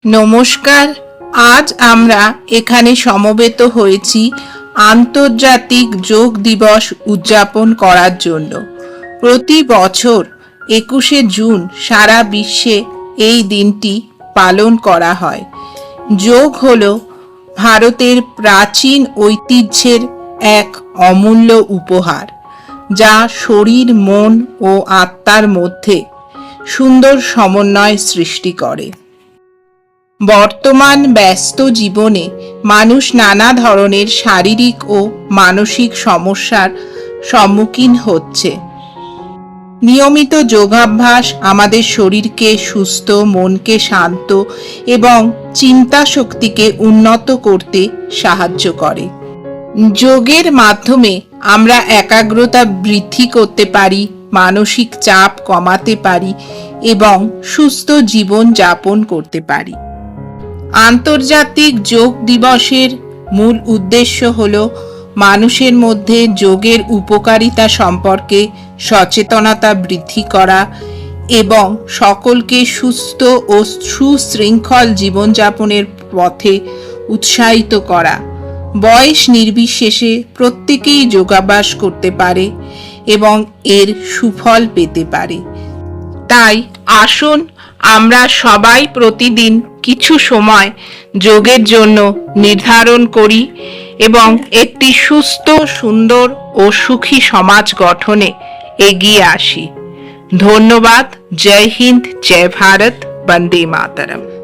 নমস্কার। আজ আমরা এখানে সমবেত হয়েছি আন্তর্জাতিক যোগ দিবস উদযাপন করার জন্য। প্রতি বছর 21শে জুন সারা বিশ্বে এই দিনটি পালন করা হয়। যোগ হলো ভারতের প্রাচীন ঐতিহ্যের এক অমূল্য উপহার, যা শরীর, মন ও আত্মার মধ্যে সুন্দর সমন্বয় সৃষ্টি করে। বর্তমান ব্যস্ত জীবনে মানুষ নানা ধরনের শারীরিক ও মানসিক সমস্যার সম্মুখীন হচ্ছে। নিয়মিত যোগাভ্যাস আমাদের শরীরকে সুস্থ, মনকে শান্ত এবং চিন্তা শক্তিকে উন্নত করতে সাহায্য করে। যোগের মাধ্যমে আমরা একাগ্রতা বৃদ্ধি করতে পারি, মানসিক চাপ কমাতে পারি এবং সুস্থ জীবন যাপন করতে পারি। আন্তর্জাতিক যোগ দিবসের মূল উদ্দেশ্য হল মানুষের মধ্যে যোগের উপকারিতা সম্পর্কে সচেতনতা বৃদ্ধি করা এবং সকলকে সুস্থ ও সুশৃঙ্খল জীবনযাপনের পথে উৎসাহিত করা। বয়স নির্বিশেষে প্রত্যেকেই যোগাভ্যাস করতে পারে এবং এর সুফল পেতে পারে। তাই আসুন আমরা সবাই প্রতিদিন কিছু সময় যোগের জন্য নির্ধারণ করি এবং একটি সুস্থ, সুন্দর ও সুখী সমাজ গঠনে এগিয়ে আসি। ধন্যবাদ। জয় হিন্দ, জয় ভারত, বন্দে মাতরম।